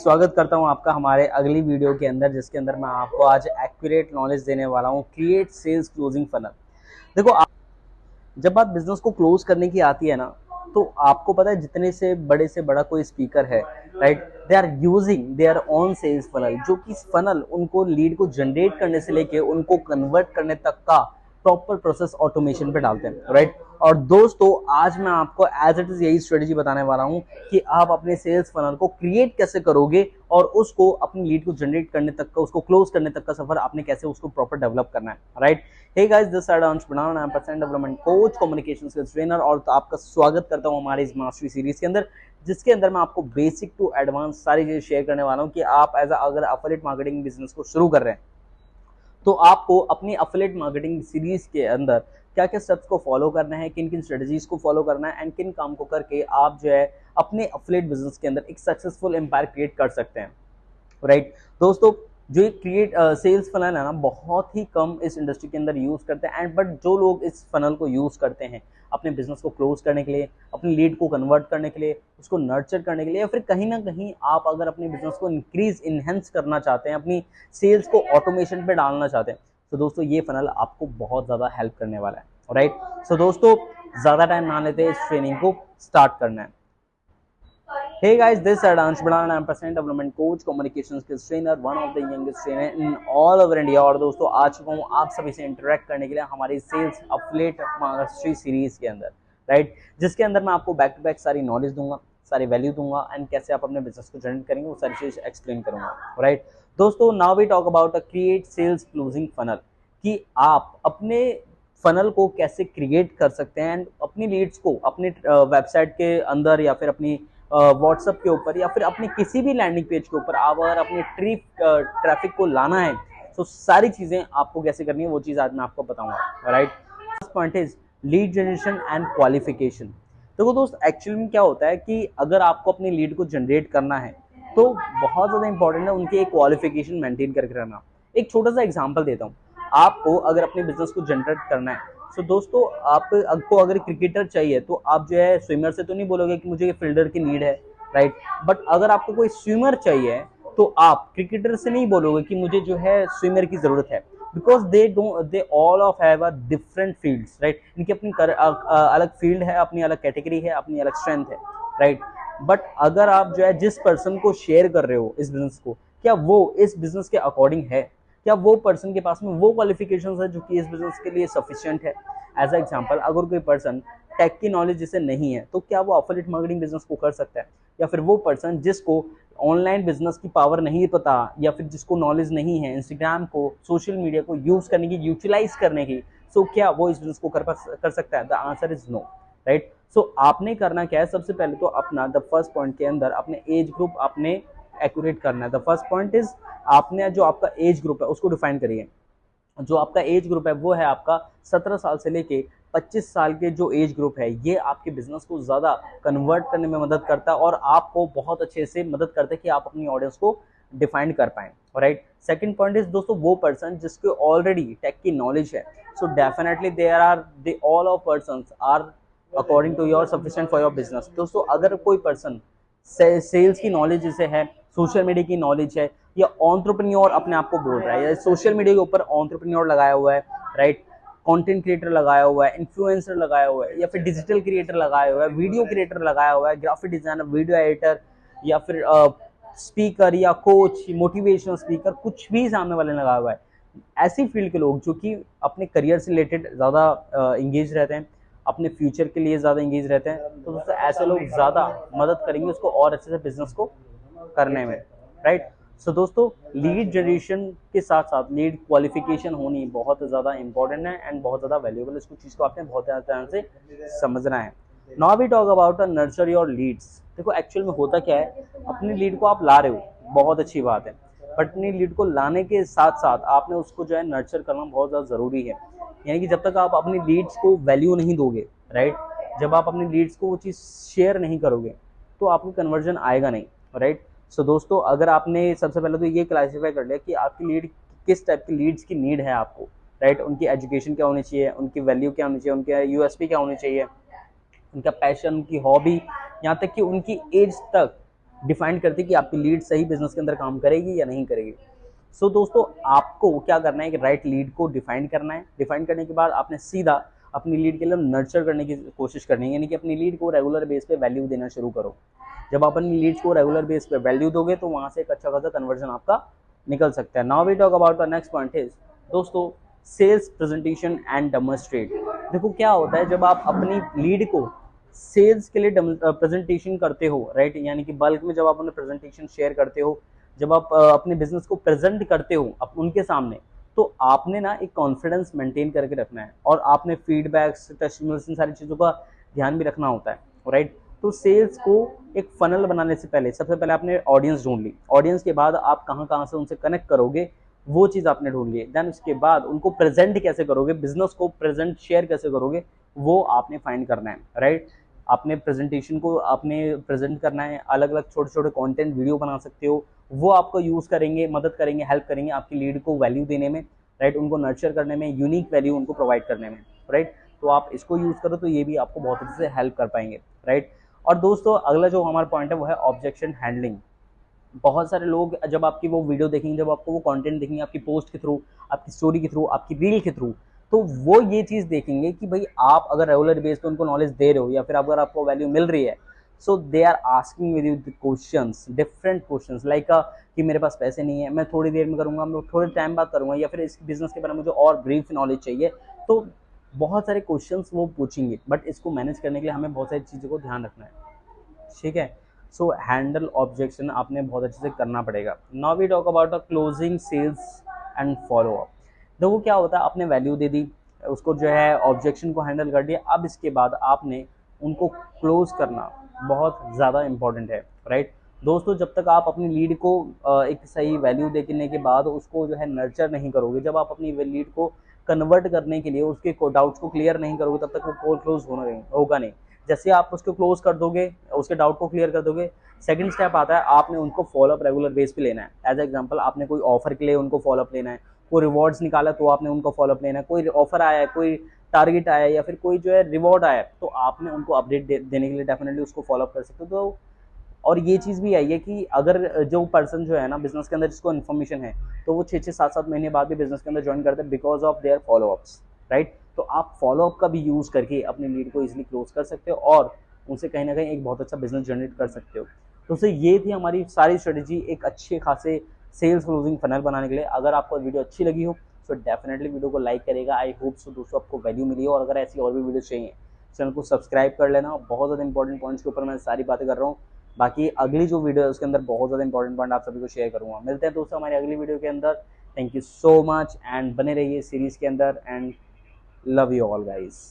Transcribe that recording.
स्वागत करता हूं आपका हमारे अगली वीडियो के अंदर, जिसके अंदर मैं आपको आज एक्यूरेट नॉलेज देने वाला हूं क्रिएट सेल्स क्लोजिंग फनल। देखो, जब बात बिजनेस को क्लोज करने की आती है ना, तो आपको पता है जितने से बड़ा कोई स्पीकर है, right, they are using their own sales funnel, जो कि फनल उनको लीड को जनरेट करने से लेके उनको कन्वर्ट करने तक का प्रॉपर प्रोसेस ऑटोमेशन पे डालते हैं, राइट। और दोस्तों, आज मैं आपको एज इट इज यही स्ट्रेटेजी बताने वाला हूं कि आप अपने सेल्स फनल को क्रिएट कैसे करोगे और उसको अपनी लीड को जनरेट करने तक का, उसको क्लोज करने तक का सफर आपने कैसे उसको प्रॉपर डेवलप करना है, right. Hey guys, this side Ansh Banana, I am personal development coach, communication skills trainer, और तो आपका स्वागत करता हूं हमारे इस मास्टरी सीरीज के अंदर, जिसके अंदर मैं आपको बेसिक टू एडवांस सारी चीजें शेयर करने वाला हूं कि आप एज अगर एफिलिएट मार्केटिंग बिजनेस को शुरू कर रहे हैं तो आपको अपनी एफिलिएट मार्केटिंग सीरीज के अंदर क्या क्या स्टेप्स को फॉलो करना है, किन किन स्ट्रेटजीज को फॉलो करना है एंड किन काम को करके आप जो है अपने एफिलिएट बिजनेस के अंदर एक सक्सेसफुल एम्पायर क्रिएट कर सकते हैं, राइट। दोस्तों, जो क्रिएट सेल्स फनल है ना, बहुत ही कम इस इंडस्ट्री के अंदर यूज करते हैं एंड बट जो लोग इस फनल को यूज करते हैं अपने बिजनेस को क्लोज करने के लिए, अपनी लीड को कन्वर्ट करने के लिए, उसको नर्चर करने के लिए, या फिर कहीं ना कहीं आप अगर अपने बिजनेस को इंक्रीज इनहेंस करना चाहते हैं, अपनी सेल्स को ऑटोमेशन पे डालना चाहते हैं, तो दोस्तों ये फनल आपको बहुत ज़्यादा हेल्प करने वाला है, राइट। सो दोस्तों, ज़्यादा टाइम ना लेते इस ट्रेनिंग को स्टार्ट करना है। Hey guys, this is Adansh Badana, I'm personal development coach, communication skills trainer, one of the youngest trainer in all over India। और दोस्तों, आ चुका हूँ आप सभी से इंटरेक्ट करने के लिए हमारी सेल्स एफिलिएट मास्टरी सीरीज के अंदर, राइट, जिसके अंदर मैं आपको बैक टू बैक सारी नॉलेज दूंगा, सारी वैल्यू दूंगा एंड कैसे आप अपने बिजनेस को जनरेट करेंगे वो सारी चीज एक्सप्लेन करूंगा, राइट। दोस्तों, now we talk about a create sales closing funnel, कि आप अपने फनल को कैसे क्रिएट कर सकते हैं एंड अपनी लीड्स को अपने वेबसाइट के अंदर या फिर अपनी व्हाट्सएप के ऊपर या फिर अपने किसी भी लैंडिंग पेज के ऊपर आप अगर अपने ट्रैफिक को लाना है तो सारी चीजें आपको कैसे करनी है वो चीज आज मैं आपको बताऊंगा, right. First point is lead generation and qualification. देखो दोस्त, एक्चुअली में क्या होता है कि अगर आपको अपनी लीड को जनरेट करना है तो बहुत ज्यादा इंपॉर्टेंट है उनकी एक क्वालिफिकेशन मेंटेन करके रहना। एक छोटा सा एग्जांपल देता हूँ, आपको अगर अपने बिजनेस को जनरेट करना है तो दोस्तों, आपको अगर क्रिकेटर चाहिए तो आप जो है स्विमर से तो नहीं बोलोगे कि मुझे फील्डर की नीड है, राइट। बट अगर आपको कोई स्विमर चाहिए तो आप क्रिकेटर से नहीं बोलोगे कि मुझे जो है स्विमर की जरूरत है, because they all of have a different fields, right. इनकी अपनी अलग फील्ड है, अपनी अलग कैटेगरी है, अपनी अलग स्ट्रेंथ है, राइट। बट अगर आप जो है जिस पर्सन को शेयर कर रहे हो इस बिजनेस को, क्या वो इस बिजनेस के अकॉर्डिंग है, क्या वो पर्सन के पास में वो क्वालिफिकेशंस है जो कि इस बिजनेस के लिए सफिशिएंट है। एज अ एग्जांपल, अगर कोई पर्सन टेक की नॉलेज जिसे नहीं है तो क्या वो एफिलिएट मार्केटिंग बिजनेस को कर सकता है, या फिर वो पर्सन जिसको ऑनलाइन बिजनेस की पावर नहीं पता या फिर जिसको नॉलेज नहीं है इंस्टाग्राम को, सोशल मीडिया को यूज करने की, यूटिलाइज करने की, सो क्या वो इस बिजनेस को कर सकता है? The answer is no, right. So आपने करना क्या है, सबसे पहले तो अपना द फर्स्ट पॉइंट के अंदर अपने एज ग्रुप आपने एक्यूरेट करना है। द फर्स्ट पॉइंट इज आपने जो आपका एज ग्रुप है उसको डिफाइन करिए। जो आपका एज ग्रुप है वो है आपका 17 साल से लेके 25 साल के जो एज ग्रुप है, ये आपके बिजनेस को ज़्यादा कन्वर्ट करने में मदद करता है और आपको बहुत अच्छे से मदद करता है कि आप अपनी ऑडियंस को डिफाइन कर पाएं, राइट। सेकंड पॉइंट इज दोस्तों, वो पर्सन जिसको ऑलरेडी टेक की नॉलेज है, so definitely they all of person are according to your sufficient for your business. दोस्तों, अगर कोई पर्सन सेल्स की नॉलेज जैसे है, सोशल मीडिया की नॉलेज है, या एंटरप्रेन्योर अपने आप को बोल रहा है, या सोशल मीडिया के ऊपर एंटरप्रेन्योर लगाया हुआ है, राइट, कंटेंट क्रिएटर लगाया हुआ है, इन्फ्लुएंसर लगाया हुआ है, या फिर डिजिटल क्रिएटर लगाया हुआ है, वीडियो क्रिएटर लगाया हुआ है, ग्राफिक डिजाइनर, वीडियो एडिटर, या फिर स्पीकर या कोच, मोटिवेशनल स्पीकर, कुछ भी सामने वाले लगाया हुआ है, ऐसी फील्ड के लोग जो कि अपने करियर से रिलेटेड ज़्यादा इंगेज रहते हैं, अपने फ्यूचर के लिए ज़्यादा इंगेज रहते हैं, तो दोस्तों ऐसे लोग ज़्यादा मदद करेंगे उसको और अच्छे से बिजनेस को करने में, राइट। सो दोस्तों, लीड जनरेशन के साथ साथ लीड क्वालिफिकेशन होनी बहुत ज़्यादा इंपॉर्टेंट है एंड बहुत ज़्यादा वैल्यूएबल। इसको चीज़ को आपने बहुत ज़्यादा तरह से समझना है। Now we talk about nurture your leads. देखो, एक्चुअल में होता क्या है, अपनी लीड को आप ला रहे हो, बहुत अच्छी बात है, बट अपनी लीड को लाने के साथ साथ आपने उसको जो है नर्चर करना बहुत ज़्यादा ज़रूरी है। यानी कि जब तक आप अपनी लीड्स को वैल्यू नहीं दोगे, राइट, जब आप अपनी लीड्स को वो चीज़ शेयर नहीं करोगे तो आपको कन्वर्जन आएगा नहीं, राइट। सो दोस्तों, अगर आपने सबसे पहले तो ये क्लासिफाई कर लिया कि आपकी लीड किस टाइप की लीड्स की नीड है आपको, राइट, उनकी एजुकेशन क्या होनी चाहिए, उनकी वैल्यू क्या होनी चाहिए, उनके यूएसपी क्या होनी चाहिए, उनका पैशन, उनकी हॉबी, यहाँ तक कि उनकी एज तक डिफाइन करती है कि आपकी लीड सही बिजनेस के अंदर काम करेगी या नहीं करेगी। सो दोस्तों, आपको क्या करना है कि राइट लीड को डिफाइन करना है। डिफाइन करने के बाद आपने सीधा अपनी लीड के लिए नर्चर करने की कोशिश करनी है, यानी कि अपनी लीड को रेगुलर बेस पे वैल्यू देना शुरू करो। जब आप अपनी लीड्स को रेगुलर बेस पे वैल्यू दोगे तो वहां से एक अच्छा खासा कन्वर्जन आपका निकल सकता है। Now we talk about the next point is दोस्तों, सेल्स प्रेजेंटेशन एंड डेमोन्स्ट्रेट। देखो क्या होता है, जब आप अपनी लीड को सेल्स के लिए प्रेजेंटेशन करते हो, राइट, यानी कि बल्क में जब आप अपने प्रेजेंटेशन शेयर करते हो, जब आप अपने बिजनेस को प्रेजेंट करते हो उनके सामने, तो आपने ना एक कॉन्फिडेंस मेंटेन करके रखना है और आपने फीडबैक्स, टेस्टिमोनियल्स, इन सारी चीज़ों का ध्यान भी रखना होता है, राइट। तो सेल्स को एक फनल बनाने से पहले सबसे पहले आपने ऑडियंस ढूंढ ली। ऑडियंस के बाद आप कहाँ कहाँ से उनसे कनेक्ट करोगे वो चीज़ आपने ढूंढ ली। देन उसके बाद उनको प्रेजेंट कैसे करोगे, बिजनेस को प्रेजेंट शेयर कैसे करोगे, वो आपने फाइंड करना है, राइट। आपने प्रेजेंटेशन को आपने प्रेजेंट करना है, अलग अलग छोटे छोटे कंटेंट वीडियो बना सकते हो, वो आपको यूज़ करेंगे, मदद करेंगे, हेल्प करेंगे आपकी लीड को वैल्यू देने में, राइट, उनको नर्चर करने में, यूनिक वैल्यू उनको प्रोवाइड करने में, राइट। तो आप इसको यूज़ करो तो ये भी आपको बहुत अच्छे से हेल्प कर पाएंगे, राइट। और दोस्तों, अगला जो हमारा पॉइंट है वो है ऑब्जेक्शन हैंडलिंग। बहुत सारे लोग जब आपकी वो वीडियो देखेंगे, जब आपको वो कंटेंट देखेंगे आपकी पोस्ट के थ्रू, आपकी स्टोरी के थ्रू, आपकी रील के थ्रू, तो वो ये चीज़ देखेंगे कि भाई आप अगर रेगुलर बेस पे उनको नॉलेज दे रहे हो या फिर अगर आपको वैल्यू मिल रही है, so they are asking with you questions, different questions like कि मेरे पास पैसे नहीं है, मैं थोड़ी देर में करूंगा, मैं थोड़े टाइम बाद करूंगा, या फिर इस बिजनेस के बारे में मुझे और ब्रीफ नॉलेज चाहिए। तो बहुत सारे क्वेश्चंस वो पूछेंगे, बट इसको मैनेज करने के लिए हमें बहुत सारी चीज़ों को ध्यान रखना है, ठीक है। सो हैंडल ऑब्जेक्शन आपने बहुत अच्छे से करना पड़ेगा। Now we talk about the closing sales and follow up. देखो क्या होता है, आपने वैल्यू दे दी, उसको जो है ऑब्जेक्शन को हैंडल कर दिया, अब इसके बाद आपने उनको क्लोज करना बहुत ज़्यादा इंपॉर्टेंट है, राइट। दोस्तों, जब तक आप अपनी लीड को एक सही वैल्यू देने के बाद उसको जो है नर्चर नहीं करोगे, जब आप अपनी लीड को कन्वर्ट करने के लिए उसके डाउट्स को क्लियर नहीं करोगे, तब तक वो क्लोज होगा नहीं। जैसे आप उसको क्लोज कर दोगे, उसके डाउट को क्लियर कर दोगे, सेकंड स्टेप आता है आपने उनको फॉलोअप रेगुलर बेस पे लेना है। एज एग्जांपल, आपने कोई ऑफर के लिए उनको फॉलोअप लेना है, कोई रिवॉर्ड्स निकाला तो आपने उनको फॉलोअप लेना है, कोई ऑफर आया है, कोई टारगेट आया है, या फिर कोई जो है रिवॉर्ड आया है, तो आपने उनको अपडेट देने के लिए डेफिनेटली उसको फॉलोअप कर सकते हो। तो और ये चीज़ भी आई है कि अगर जो पर्सन जो है ना बिजनेस के अंदर जिसको इन्फॉर्मेशन है, तो वो 6-7 महीने बाद भी बिजनेस के अंदर ज्वाइन करते हैं because of their follow-ups, right. तो आप फॉलोअप का भी यूज़ करके अपनी लीड को इजीली क्लोज कर सकते हो और उनसे कहीं ना कहीं एक बहुत अच्छा बिजनेस जनरेट कर सकते हो। तो उससे ये थी हमारी सारी स्ट्रेटेजी एक अच्छे खासे सेल्स क्लोजिंग फनल बनाने के लिए। अगर आपको वीडियो अच्छी लगी हो तो डेफिनेटली वीडियो को लाइक करेगा। आई होप सो दोस्तों आपको वैल्यू मिली हो, और अगर ऐसी और भी वीडियो चाहिए चैनल को सब्सक्राइब कर लेना। बहुत ज़्यादा इंपॉर्टेंट पॉइंट्स के ऊपर मैं सारी बातें कर रहा हूँ। बाकी अगली जो वीडियो है उसके अंदर बहुत ज़्यादा इंपॉर्टेंट पॉइंट आप सभी को शेयर करूँगा। मिलते हैं दोस्तों हमारी अगली वीडियो के अंदर। Thank you so much and बने रहिए सीरीज़ के अंदर and love you all guys.